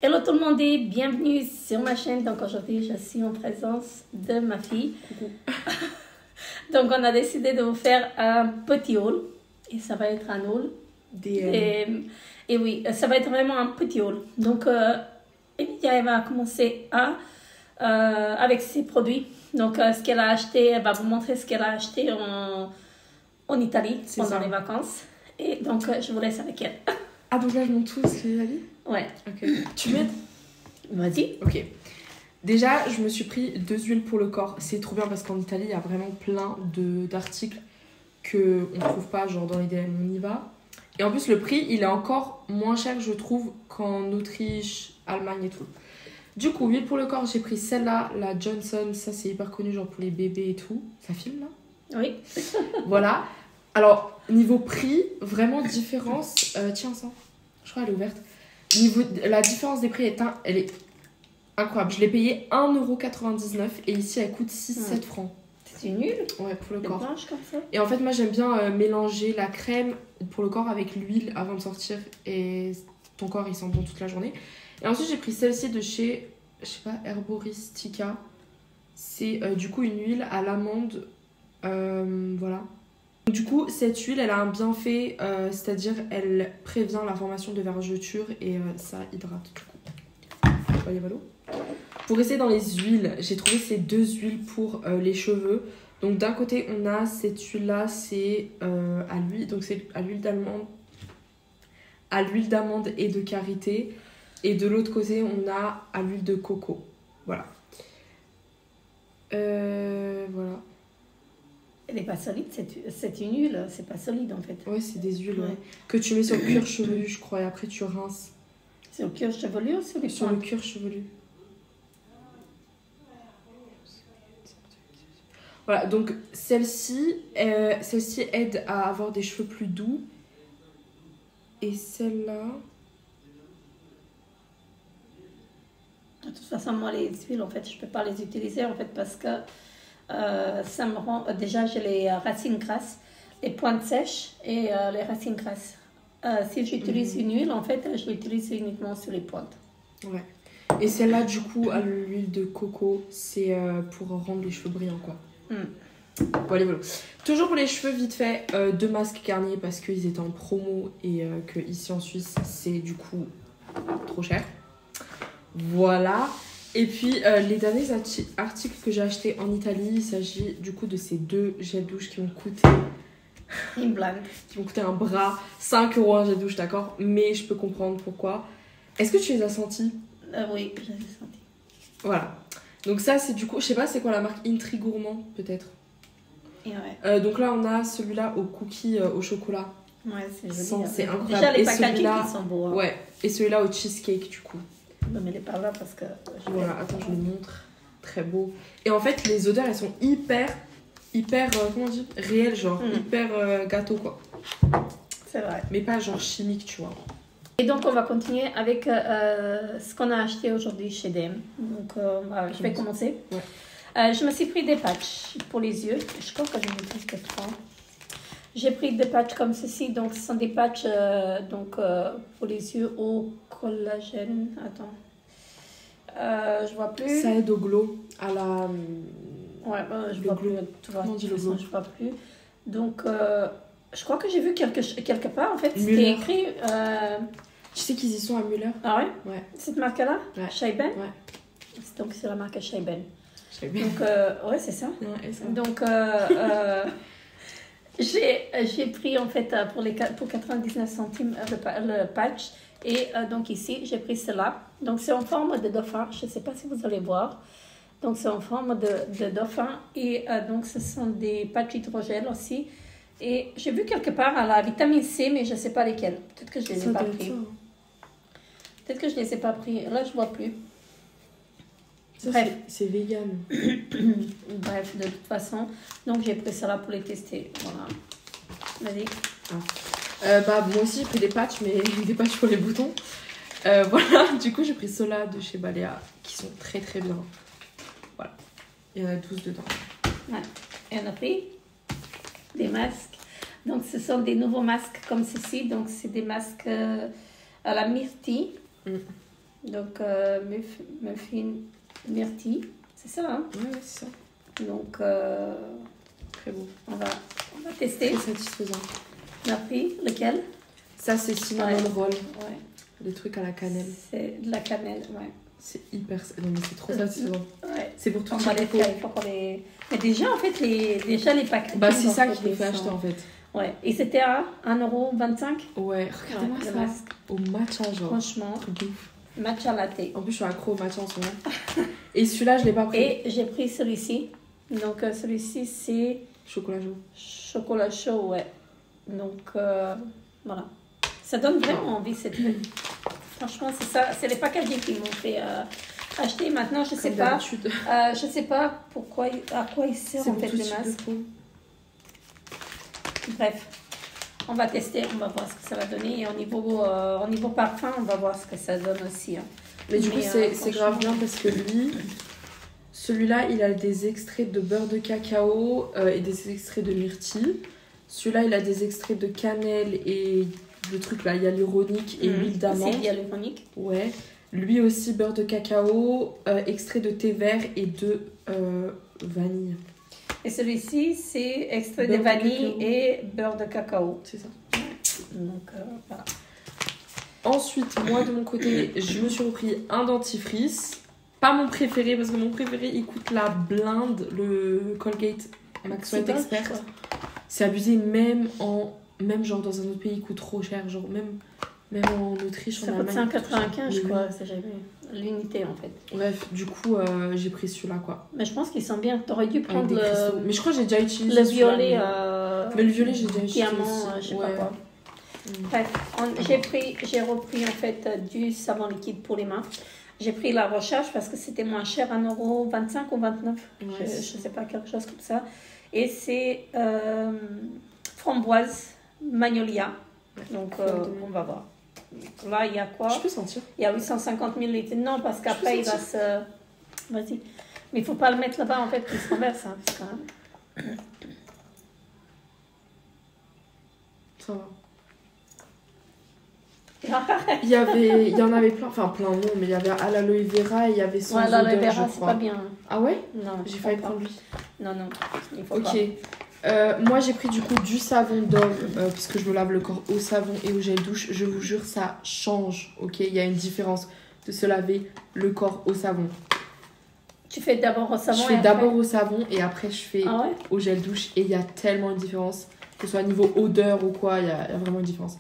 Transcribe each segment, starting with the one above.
Hello tout le monde et bienvenue sur ma chaîne. Donc aujourd'hui je suis en présence de ma fille. Coucou. Donc on a décidé de vous faire un petit haul. Et ça va être un haul. Et oui, ça va être vraiment un petit haul. Donc Emilia elle va commencer avec ses produits. Donc ce qu'elle a acheté, elle va vous montrer ce qu'elle a acheté en Italie pendant les vacances. Et donc je vous laisse avec elle. Ah donc là je montre tout ce qu'il a dit. Ouais. Ok. Tu m'aides? Vas-y. Ok. Déjà, je me suis pris 2 huiles pour le corps. C'est trop bien parce qu'en Italie, il y a vraiment plein d'articles qu'on ne trouve pas, genre dans les DM, on y va. Et en plus, le prix, il est encore moins cher, je trouve, qu'en Autriche, Allemagne et tout. Du coup, huile pour le corps, j'ai pris celle-là, la Johnson. Ça, c'est hyper connu, genre pour les bébés et tout. Ça filme là? Oui. Voilà. Alors, niveau prix, vraiment différence. Tiens, ça. Je crois qu'elle est ouverte. La différence des prix elle est incroyable. Je l'ai payée 1,99€ et ici elle coûte 6-7 francs. C'est nul. Ouais, pour le corps. Blanche comme ça. Et en fait, moi j'aime bien mélanger la crème pour le corps avec l'huile avant de sortir et ton corps il sent bon toute la journée. Et ensuite, j'ai pris celle-ci de chez, je sais pas, Herboristica. C'est du coup une huile à l'amande. Voilà. Du coup, cette huile, elle a un bienfait, c'est-à-dire elle prévient la formation de vergeture et ça hydrate du coup. Voilà. Pour rester dans les huiles, j'ai trouvé ces 2 huiles pour les cheveux. Donc d'un côté, on a cette huile-là, c'est à l'huile, donc c'est à l'huile d'amande et de karité. Et de l'autre côté, on a à l'huile de coco. Voilà. Voilà. Elle n'est pas solide, c'est une huile, c'est pas solide en fait. Ouais, c'est des huiles que tu mets sur le cuir chevelu, je crois, et après tu rinces. Sur le cuir chevelu ou sur les Sur points? le cuir chevelu. Voilà, donc celle-ci aide à avoir des cheveux plus doux. Et celle-là... De toute façon, moi, les huiles, en fait, je peux pas les utiliser en fait parce que ça me rend... déjà, j'ai les racines grasses, les pointes sèches et les racines grasses. Si j'utilise une huile, en fait, je l'utilise uniquement sur les pointes. Ouais. Et celle-là, du coup, à l'huile de coco, c'est pour rendre les cheveux brillants, quoi. Voilà. Toujours pour les cheveux, vite fait, 2 masques Garnier parce qu'ils étaient en promo et que ici en Suisse, c'est du coup trop cher. Voilà. Et puis, les derniers articles que j'ai achetés en Italie, il s'agit du coup de ces 2 gels douche qui m'ont coûté... Une blague. Qui m'ont coûté un bras. 5€ un gel douche, d'accord? Mais je peux comprendre pourquoi. Est-ce que tu les as sentis? Oui, je les ai sentis. Voilà. Donc ça, c'est du coup... Je sais pas, c'est quoi la marque? Intri Gourmand, peut-être. Et ouais. Donc là, on a celui-là au cookie au chocolat. Ouais, c'est joli. C'est incroyable. Déjà, les et packaging, celui-là, ils sont beaux. Hein. Ouais. Et celui-là au cheesecake, du coup. Ne me les pas là parce que... Voilà, attends, je le montre. Très beau. Et en fait, les odeurs, elles sont hyper, comment on dit? Réelles, genre. Hyper gâteau, quoi. C'est vrai. Mais pas genre chimique, tu vois. Et donc, on va continuer avec ce qu'on a acheté aujourd'hui chez DM. Donc, je vais commencer. Ouais. Je me suis pris des patchs pour les yeux. Je crois que j'en ai pris que 3. J'ai pris des patchs comme ceci. Donc, ce sont des patchs pour les yeux au collagène. Attends. Je vois plus. Ça aide au glow, à la... Ouais, je vois glow. plus. Tu vois, Comment on dit le glow? je vois plus. Donc, je crois que j'ai vu quelque part, en fait, c'était Müller. écrit... Tu sais qu'ils y sont à Müller? Ah ouais? Ouais. Cette marque-là? Ouais. Shayben? Ouais. Donc, c'est la marque Shayben. Shayben. Donc, ouais, c'est ça. Ouais, ça. Donc, j'ai pris, en fait, pour 99 centimes le patch. Et donc, ici, j'ai pris cela. Donc, c'est en forme de dauphin. Je ne sais pas si vous allez voir. Donc, c'est en forme de dauphin. Et donc, ce sont des patchs hydrogel aussi. Et j'ai vu quelque part à la vitamine C, mais je ne sais pas lesquels. Peut-être que je ne les ai pas pris. Peut-être que je ne les ai pas pris. Là, je ne vois plus. Ça, bref. C'est vegan. Bref, de toute façon. Donc, j'ai pris cela pour les tester. Voilà. Vas-y. Moi aussi, j'ai pris des patchs, mais des patchs pour les boutons. Voilà, du coup, j'ai pris ceux-là de chez Balea, qui sont très très bien. Voilà. Il y en a 12 dedans. Ouais. Et on a pris des masques. Donc, ce sont des nouveaux masques comme ceci. Donc, c'est des masques à la myrtille. Donc, muffin myrtille. C'est ça, hein? Ouais, c'est ça. Donc, Très beau. on va tester. Très satisfaisant. On a pris lequel? Ça, c'est cinnamon roll. Ouais. Les trucs à la cannelle. C'est de la cannelle, ouais. C'est hyper... Non, mais c'est trop satisfaisant. Ouais. C'est pour tout On le va les pot. faire, il faut qu'on les... Mais déjà, en fait, les paquets... Bah, c'est ça qui les fait acheter, en fait. Ouais. Et c'était à 1,25 €. Ouais, regardez-moi le ça. masque. Au matcha, genre. Franchement, Truc de ouf. matcha latte. En plus, je suis accro au matcha en ce moment. Et celui-là, je l'ai pas pris. Et j'ai pris celui-ci. Donc, celui-ci, c'est Chocolat chaud. chocolat chaud, ouais. Donc, voilà. Ça donne vraiment envie, cette truc. Franchement, c'est ça. C'est les packaging qui m'ont fait acheter. Maintenant, je sais Comme pas. d'habitude. Je sais pas pourquoi, à quoi il sert C'est en pour fait tout le type de masque. peau. Bref, on va tester, on va voir ce que ça va donner. Et au niveau parfum, on va voir ce que ça donne aussi. Hein. Mais du coup, c'est franchement, grave bien parce que lui, celui-là, il a des extraits de beurre de cacao et des extraits de myrtille. Celui-là, il a des extraits de cannelle et le truc là, hyaluronique et huile d'amande. C'est hyaluronique. Ouais. Lui aussi, beurre de cacao, extrait de thé vert et de vanille. Et celui-ci, c'est extrait Beurre de de vanille cacao. et beurre de cacao. C'est ça. Donc, voilà. Ensuite, moi de mon côté, je me suis repris un dentifrice. Pas mon préféré, parce que mon préféré, il coûte la blinde, le Colgate Max White Expert. C'est abusé, même genre dans un autre pays, il coûte trop cher. Genre même en Autriche, Ça en coûte Allemagne. 5,95, je Mais crois, ça j'ai vu. L'unité, en fait. Bref, du coup, j'ai pris celui-là, quoi. Mais je pense qu'ils sont bien. T'aurais dû Avec prendre des cristaux. Mais je crois que j'ai déjà utilisé le celui-là, violet. mais le violet, j'ai déjà utilisé Diamant, aussi. je sais Ouais. pas quoi. Bref, j'ai repris en fait du savon liquide pour les mains. J'ai pris la recherche parce que c'était moins cher, 1,25 € ou 29 €. Ouais, Je sais pas, quelque chose comme ça. Et c'est framboise, magnolia. Donc, on va voir. Là, il y a quoi? Je peux sentir. Il y a 850 ml. Non, parce qu'après, il va se... Vas-y. Mais il faut pas le mettre là-bas, en fait, qu'il se renverse. Hein, parce que... Ça va. Arrête. Il y en avait plein, enfin plein non, mais il y avait à l'aloe vera et il y avait sans Ouais, l'aloe odeur, vera, je c'est crois. pas bien. Ah ouais? Non, J'ai je failli crois prendre pas. lui. Non, il faut Ok. pas. Moi j'ai pris du coup du savon Dove puisque je me lave le corps au savon et au gel douche. Je vous jure, ça change. Ok, il y a une différence de se laver le corps au savon. Tu fais d'abord au savon Je et fais après... d'abord au savon et après je fais Ah ouais? au gel douche et il y a tellement une différence. Que ce soit au niveau odeur ou quoi, il y a vraiment une différence.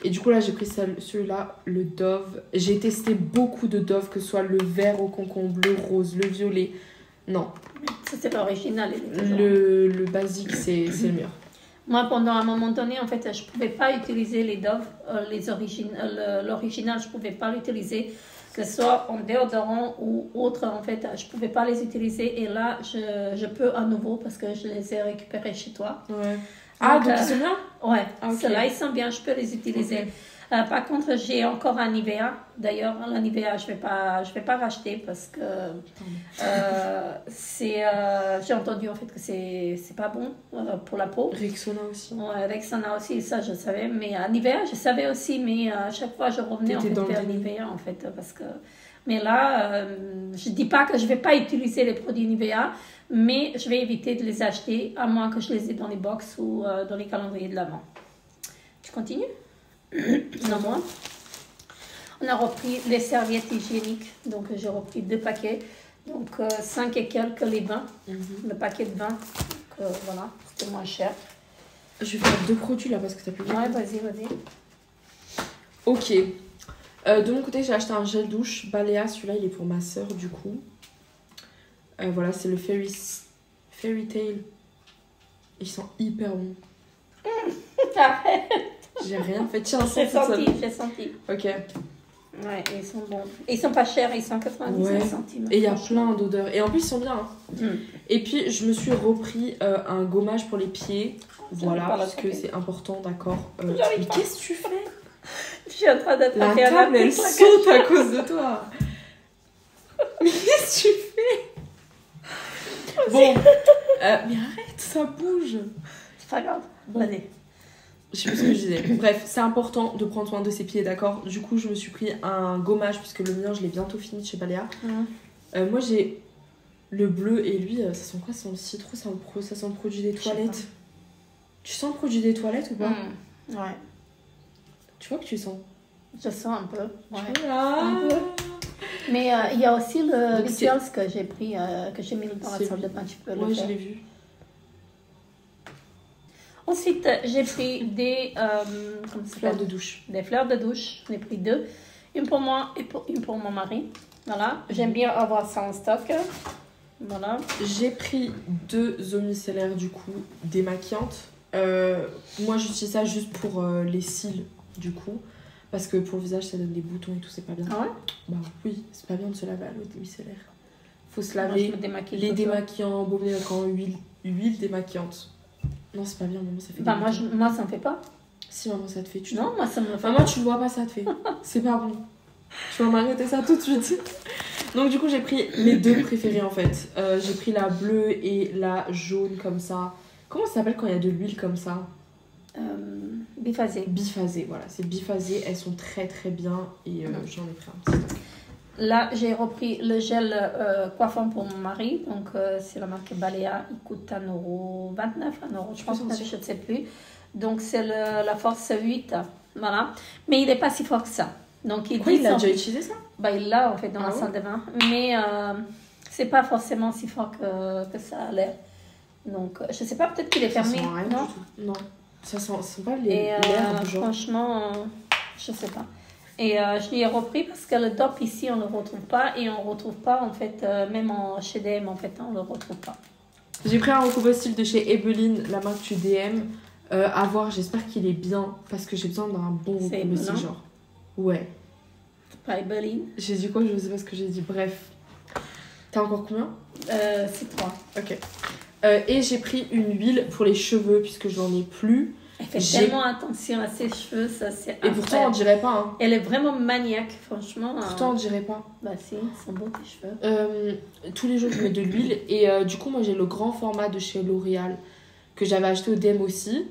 Et du coup là j'ai pris celui-là, le Dove. J'ai testé beaucoup de Dove, que ce soit le vert au concombre, le rose, le violet. Non, Ça, c'est l'original. le basique c'est le meilleur. Moi, pendant un moment donné, en fait, je ne pouvais pas utiliser les Dove, l'original, je ne pouvais pas l'utiliser, que ce soit en déodorant ou autre, en fait, je ne pouvais pas les utiliser. Et là, je peux à nouveau parce que je les ai récupérés chez toi. Ouais. Ah, donc ils sont bien? Ouais, Ah, ok. ceux-là, ils sont bien, je peux les utiliser. Ok. Par contre, j'ai encore un Nivea. D'ailleurs, la Nivea, je vais pas racheter parce que j'ai entendu en fait que c'est pas bon pour la peau. Rexona aussi. Ouais, Rexona aussi, ça je savais. Mais Nivea, je savais aussi, mais à chaque fois je revenais en fait, T'étais dans le vers déni. Nivea en fait parce que. Mais là, je dis pas que je vais pas utiliser les produits Nivea, mais je vais éviter de les acheter à moins que je les ai dans les box ou dans les calendriers de l'avant. Tu continues? Non, moi. On a repris les serviettes hygiéniques. Donc, j'ai repris 2 paquets. Donc, 5 et quelques les 20. Le paquet de 20. Donc, voilà, c'était moins cher. Je vais faire 2 produits là parce que t'as plus Ouais, vas-y. Ok. De mon côté, j'ai acheté un gel douche Balea. Celui-là, il est pour ma soeur du coup. Voilà, c'est le Fairy Tail. Ils sont hyper bons. Arrête, J'ai rien fait. Tiens, j'ai sens ça. senti. Ok. Ouais, ils sont bons. Et ils sont pas chers, ils sont 99 Ouais. centimes. Et il y a plein d'odeurs. Et en plus, ils sont bien. Hein. Mm. Et puis, je me suis repris un gommage pour les pieds. Voilà, pas la parce que trouver. c'est important, d'accord. J'arrive Mais pas. qu'est-ce que tu fais? Je suis en train La d'attraper un table, elle article. saute à cause de toi. Mais qu'est-ce que tu fais? Bon. Mais arrête, ça bouge. C'est pas grave. Bon. Vas-y. Je sais plus ce que je disais. Bref, c'est important de prendre soin de ses pieds, d'accord? Du coup, je me suis pris un gommage, puisque le mien, je l'ai bientôt fini de chez Balea. Moi, j'ai le bleu et lui, ça sent quoi? Ça sent le citron, ça sent le produit des toilettes. Tu sens le produit des toilettes ou pas? Ouais. Tu vois que tu sens? Je sens un peu. Ouais. Un peu. Mais il y a aussi le Rituals que j'ai pris, que j'ai mis dans la salle de bain. Tu peux le ouais, faire. je l'ai vu. Ensuite, j'ai pris des fleurs de douche. Des fleurs de douche. J'en ai pris 2. Une pour moi et une pour mon mari. Voilà. J'aime bien avoir ça en stock. Voilà. J'ai pris 2 eaux micellaires du coup, démaquillantes. Moi, j'utilise ça juste pour les cils du coup. Parce que pour le visage, ça donne des boutons et tout, c'est pas bien. Ah ouais? Bah oui, c'est pas bien de se laver à l'eau micellaire. Faut se laver les démaquillants, baume démaquillant, huile démaquillante. Non, c'est pas bien, maman, ça fait bah moi, ça me fait pas. Si, maman, ça te fait. Non, moi, ça me fait maman, tu le vois pas, ça te fait. C'est pas bon. Tu vas m'arrêter ça tout de suite. Donc, du coup, j'ai pris mes 2 préférées en fait. J'ai pris la bleue et la jaune comme ça. Comment ça s'appelle quand il y a de l'huile comme ça? Biphasé. Biphasé, voilà. C'est biphasé. Elles sont très très bien et j'en ai pris un petit. Là, j'ai repris le gel coiffant pour mon mari. Donc, c'est la marque Balea. Il coûte 1,29€, 1€, je pense, je ne sais plus. Donc, c'est la Force 8. Voilà. Mais il n'est pas si fort que ça. Donc, il a déjà utilisé ça? Bah, il l'a en fait dans la salle de bain. Mais c'est pas forcément si fort que ça a l'air. Donc, je sais pas, peut-être qu'il est fermé. Ça sent rien non? Du tout. Non. Ça sent pas l'air, genre. Franchement, je sais pas. Et je l'ai repris parce que le DOP ici, on ne le retrouve pas. Et on ne retrouve pas, en fait, même chez DM, en fait, on ne le retrouve pas. J'ai pris un recompostil de chez Ebeline, la marque du DM. À voir, j'espère qu'il est bien. Parce que j'ai besoin d'un bon recompostil, genre. Ouais. Pas Ebeline. J'ai dit quoi? Je ne sais pas ce que j'ai dit. Bref. T'as encore combien? C'est 3. Ok. Et j'ai pris une huile pour les cheveux, puisque je n'en ai plus. Elle fait tellement attention à ses cheveux, ça c'est incroyable. Et pourtant on dirait pas. Hein. Elle est vraiment maniaque, franchement. Pourtant on dirait pas. Bah si, ils sont beaux tes cheveux. Tous les jours je mets de l'huile et du coup moi j'ai le grand format de chez L'Oréal que j'avais acheté au DM aussi.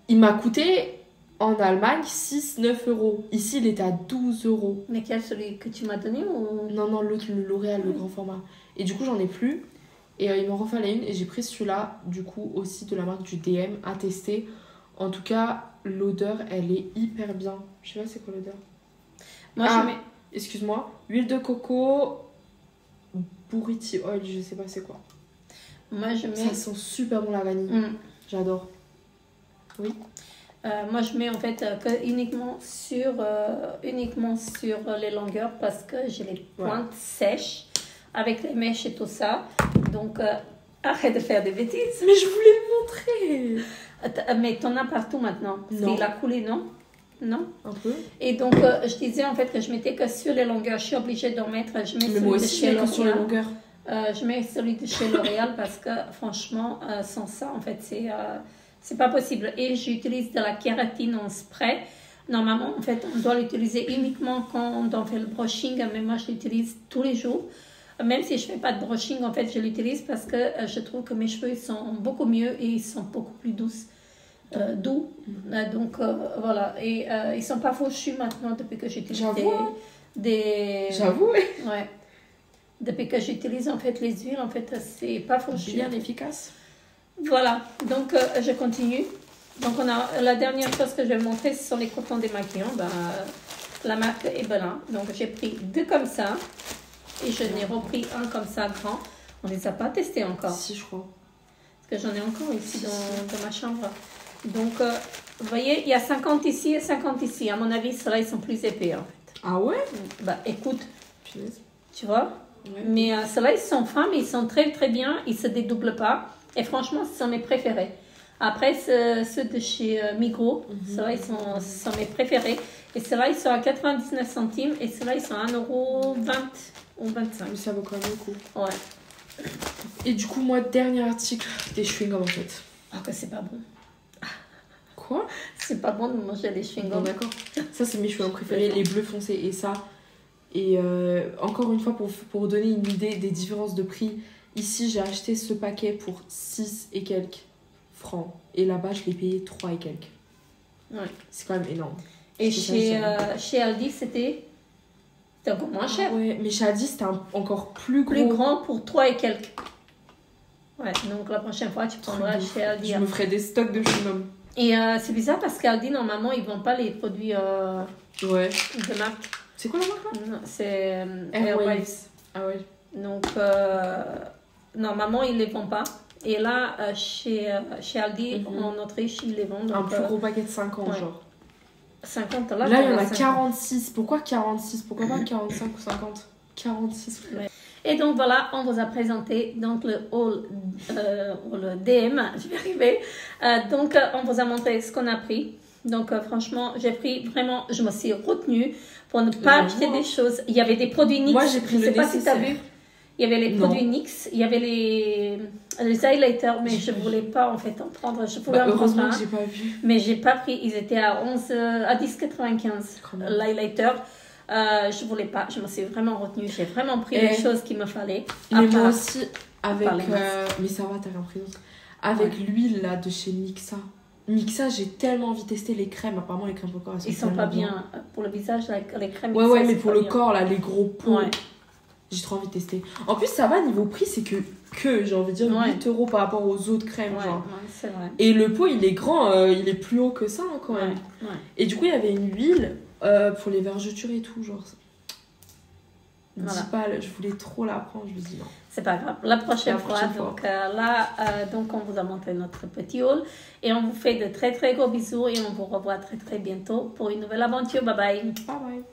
Il m'a coûté en Allemagne 6-9€. Ici il était à 12€. Mais quel, celui que tu m'as donné ou... Non, l'autre, le L'Oréal, le grand format. Et du coup j'en ai plus. Et il m'en refallait une et j'ai pris celui-là du coup aussi de la marque du DM à tester. En tout cas, l'odeur, elle est hyper bien. Je sais pas c'est quoi l'odeur. Moi, je mets... Excuse-moi. Huile de coco, buriti oil, je sais pas c'est quoi. Moi, je mets... Ça sent super bon la vanille. J'adore. Oui. Moi, je mets en fait uniquement sur les longueurs parce que j'ai les pointes sèches avec les mèches et tout ça. Donc, arrête de faire des bêtises. Mais je voulais le montrer. Mais t'en as partout maintenant. Parce qu'il a coulé, non? Non? Un peu. Et donc, je disais en fait que je mettais que sur les longueurs. Je suis obligée d'en mettre. Je mets celui de chez L'Oréal. Sur les longueurs. Je mets celui de chez L'Oréal parce que franchement, sans ça, en fait, c'est pas possible. Et j'utilise de la kératine en spray. Normalement, en fait, on doit l'utiliser uniquement quand on fait le brushing. Mais moi, je l'utilise tous les jours. Même si je ne fais pas de brushing, en fait, je l'utilise parce que je trouve que mes cheveux ils sont beaucoup mieux et ils sont beaucoup plus doux. Donc, voilà. Et ils ne sont pas fauchus maintenant depuis que j'utilise des... J'avoue, oui. Ouais. Depuis que j'utilise, en fait, les huiles, en fait, c'est pas fauchu. Bien efficace. Voilà. Donc, je continue. Donc, on a la dernière chose que je vais montrer, ce sont les cotons démaquillants. La marque Ebelin. Donc, j'ai pris 2 comme ça. Et je n'ai repris un comme ça grand. On ne les a pas testés encore. Si, je crois. Parce que j'en ai encore ici dans ma chambre. Donc, vous voyez, il y a 50 ici et 50 ici. À mon avis, ceux-là, ils sont plus épais, en fait. Ah ouais? Bah, écoute. Punaise. Tu vois? Ouais. Mais ceux-là, ils sont fins, mais ils sont très, très bien. Ils ne se dédoublent pas. Et franchement, ce sont mes préférés. Après, ceux de chez Migros, ceux-là, ils sont mes préférés. Et ceux-là, ils sont à 99 centimes. Et ceux-là, ils sont à 1,20€ ou 25. Mais ça vaut quand même le coup. Ouais. Et du coup, moi, dernier article, des chewing-gums en fait. Ah, que c'est pas bon. Quoi? C'est pas bon de manger des chewing-gums. Bon, d'accord. Ça, c'est mes chewing-gums préférés, les bleus foncés et ça. Et encore une fois, pour vous donner une idée des différences de prix, ici, j'ai acheté ce paquet pour 6 et quelques francs. Et là-bas, je l'ai payé 3 et quelques. Ouais. C'est quand même énorme. Et C'est ça, chez Aldi, c'était encore moins cher. Ouais, mais chez Aldi, c'était encore plus gros. Plus grand pour 3 et quelques. Ouais, donc la prochaine fois, tu prendras chez Aldi. Je me ferai des stocks de chewing-gum. Et c'est bizarre parce qu'Aldi, normalement, ils ne vendent pas les produits Ouais. de marque. C'est quoi la marque là? Non, c'est Airwaves. Ah ouais. Donc, normalement, ils ne les vendent pas. Et là, chez Aldi, en Autriche, ils les vendent. Un Donc, plus gros paquet de 50, ouais. genre. 50, Là, il y en a 46. Pourquoi 46? Pourquoi pas 45 ou 50? 46. Ouais. Et donc voilà, on vous a présenté donc le haul DM, je vais arriver. Donc on vous a montré ce qu'on a pris. Donc franchement, j'ai pris vraiment, je me suis retenue pour ne pas acheter des choses. Il y avait des produits NYX. Moi, j'ai pris je ne sais pas si tu as vu. Il y avait les produits NYX, il y avait les highlighters, mais je ne voulais pas en fait en prendre. Je pouvais en prendre heureusement un, que j'ai pas vu. mais j'ai pas pris. Ils étaient à 10,95 l'highlighter. Je voulais pas, je me suis vraiment retenue. J'ai vraiment pris les choses qu'il me fallait. Mais moi aussi, avec. Mais ça va, t'as rien pris d'autre. Avec l'huile là de chez Mixa. Mixa, j'ai tellement envie de tester les crèmes. Apparemment, les crèmes pour le corps, ils sont pas bien. Pour le visage, les crèmes. Ouais, mais pour le corps, là, les gros pots. Ouais. J'ai trop envie de tester. En plus, ça va, niveau prix, c'est que j'ai envie de dire, 8 € par rapport aux autres crèmes. Genre. Ouais, c'est vrai. Et le pot, il est grand, il est plus haut que ça hein, quand même. Ouais. Et du coup, il y avait une huile pour les vergetures et tout, genre. 10 balles, je voulais trop la prendre, je me dis non. C'est pas grave, la prochaine fois. Donc là, donc on vous a montré notre petit haul et on vous fait de très très gros bisous et on vous revoit très très bientôt pour une nouvelle aventure. Bye bye. Bye bye.